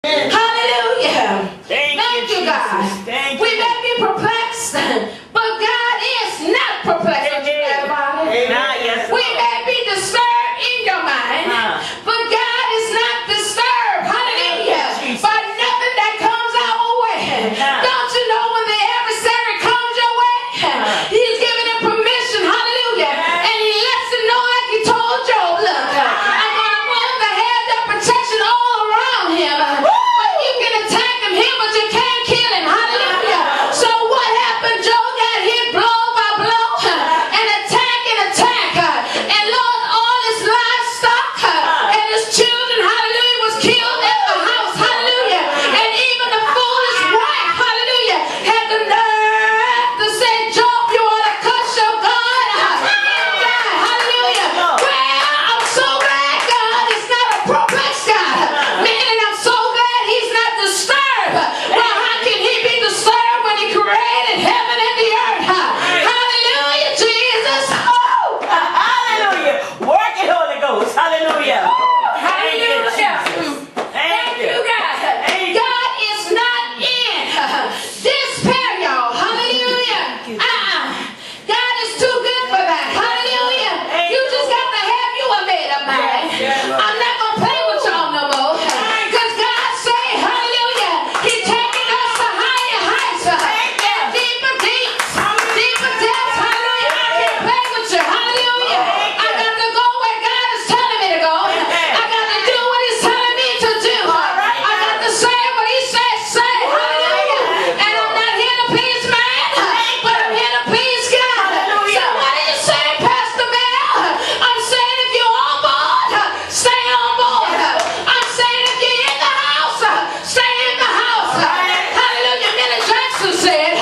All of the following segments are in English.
Hallelujah. Thank you, God. We may be perplexed, but God is not perplexed. We may be disturbed in your mind, but God is not disturbed. Hallelujah. By nothing that comes our way. Don't you know when the adversary comes your way, he's giving him permission. Hallelujah. And he lets him know, like he told Job, look, I'm going to move the hedge of protection all around him. But you can attack him here, but you can't kill him. Hallelujah. So what happened? Job got hit blow by blow, and attack and attack, and lost all his livestock and his children. Hallelujah. Was killed at the house. Hallelujah. And even the foolish wife, hallelujah, had the nerve to say, Job, you ought to curse your God. Hallelujah. Well, I'm so glad God is not a perplexed God. Meaning I'm so glad he's not disturbed. Well, how can he be disturbed when he created heaven and the earth? Hallelujah, Jesus. Oh, Hallelujah. Work it, Holy Ghost. Hallelujah. hallelujah. Thank you, God. God is not in despair, y'all. Hallelujah. God is too good for that. Hallelujah. You just got to have you a made up mind. I'm not going to play with y'all no more. Because God say, hallelujah, he's taking us to higher heights and deeper deeps, deeper depths. Hallelujah. I can't play with you. Hallelujah. I got to go where God is telling me to go. I got to do what he's telling me to do. I got to say what he says say. Hallelujah. And I'm not here to please man, but I'm here to please God. So what are you saying, Pastor Mel? I'm saying if you're on board, stay on board. I'm saying if you're in the house, stay in the house. Hallelujah. Millie Jackson said,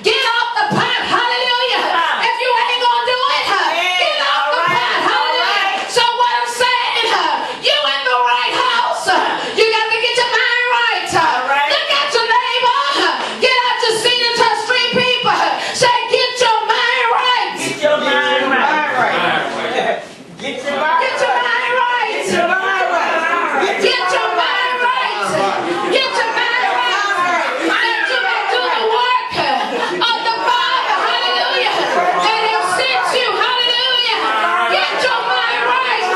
get off the pot. Hallelujah. If you ain't gonna do it, get off the pot. Hallelujah. So what I'm saying, you in the right house. You got to get your mind right. Look at your neighbor. Get out your seat and touch three people. Say, get your mind right. Get your mind right. Get your mind Get your mind right. Get your mind right. Get your mind right. Get your mind right. That you may do the work of the Father. Hallelujah. That have sent you. Hallelujah. Get your mind right.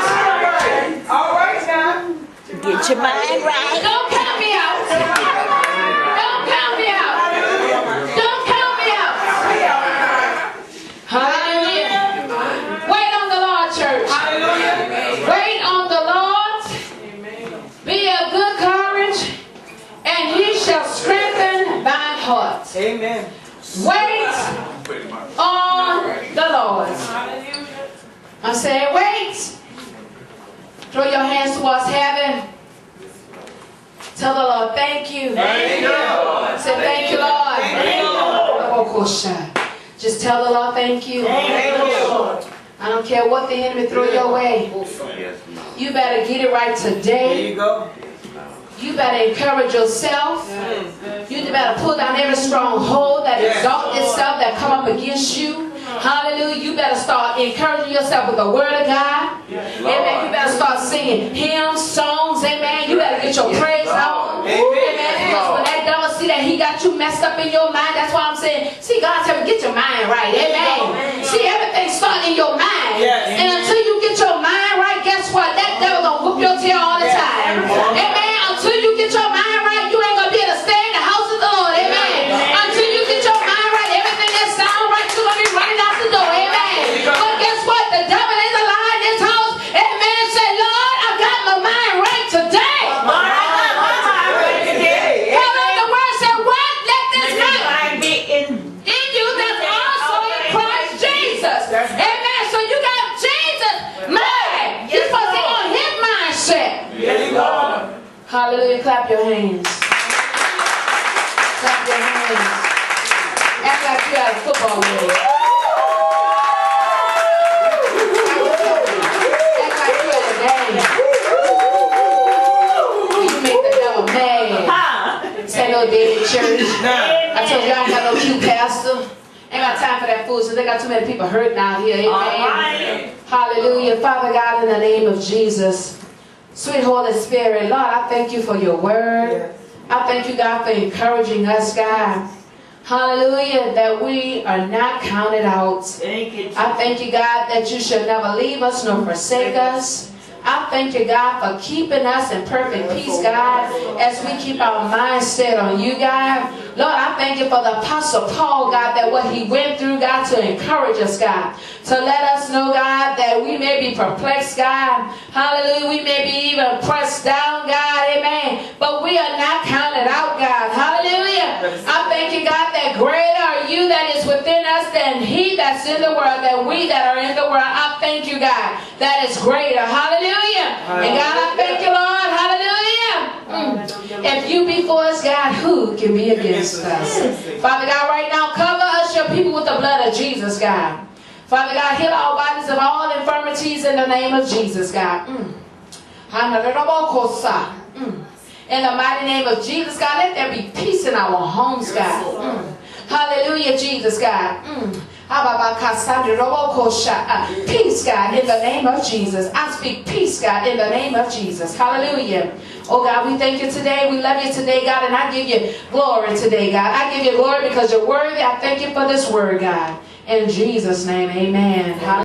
All right now. Get your mind right. Don't count me out. Don't count me out. Don't count me out. Hallelujah. Wait on the Lord, church. Wait on the Lord. Be of good courage, and he shall strengthen thine heart. Amen. Wait on the Lord. I say, wait. Throw your hands towards heaven. Tell the Lord, thank you. Thank you, Lord. Say, thank you, Lord. Thank you, Lord. Just tell the Lord, thank you. Thank you, Lord. I don't care what the enemy throw your way. You better get it right There today. you go. You better encourage yourself. You better pull down every stronghold that exalts itself, that come up against you. Hallelujah. You better start encouraging yourself with the word of God. Amen. You better start singing hymns, songs. Amen. You better get your praise on. Amen. Because when that devil see that he got you messed up in your mind, that's why I'm saying, see, God tell me, get your mind right. Amen. See, everything starts in your mind. And until you get your mind right, guess what? That devil gonna whoop your tail all the time. Amen. Until you get your mind right, you ain't gonna be able to stay in the house of the Lord. Amen. Until you get your mind right, everything that sounds right, you're gonna be running out the door. Amen. But guess what? The devil is alive in this house. Amen. Say, Lord, I got my mind right today. Hallelujah. The word said, what? Let this mind be in you that's also in Christ Jesus. Amen. So you got Jesus' mind. You're supposed to be on his mindset. Yes, Lord. Hallelujah. Clap your hands. Clap your hands. Act like you had a football game. Act like you had a game. You make the devil mad. Say no day in church. I told you I ain't got no cute pastor. Ain't got time for that foolishness. They got too many people hurting out here. Amen. Hallelujah. Father God, in the name of Jesus, Sweet Holy Spirit, Lord, I thank you for your word. I thank you, God, for encouraging us, God. Hallelujah, that we are not counted out. I thank you, God, that you shall never leave us nor forsake us. I thank you, God, for keeping us in perfect peace, God, as we keep our minds set on you, God. Lord, I thank you for the Apostle Paul, God, that what he went through, God, to encourage us, God, to let us know, God, that we may be perplexed, God. Hallelujah, we may be even pressed down, God, amen, but we are not counted out, God. Hallelujah. I thank you, God, that greater are you that is within us than he that's in the world, than we that are in the world. I thank you, God, that is greater. Hallelujah. And God, I thank you, Lord. Hallelujah. If you be for us, God, who can be against us? Father God, right now, cover us, your people, with the blood of Jesus, God. Father God, heal our bodies of all infirmities in the name of Jesus, God. In the mighty name of Jesus, God, let there be peace in our homes, God. Hallelujah, Jesus, God. Peace, God, in the name of Jesus. I speak peace, God, in the name of Jesus. Hallelujah. Oh, God, we thank you today. We love you today, God, and I give you glory today, God. I give you glory because you're worthy. I thank you for this word, God. In Jesus' name, amen.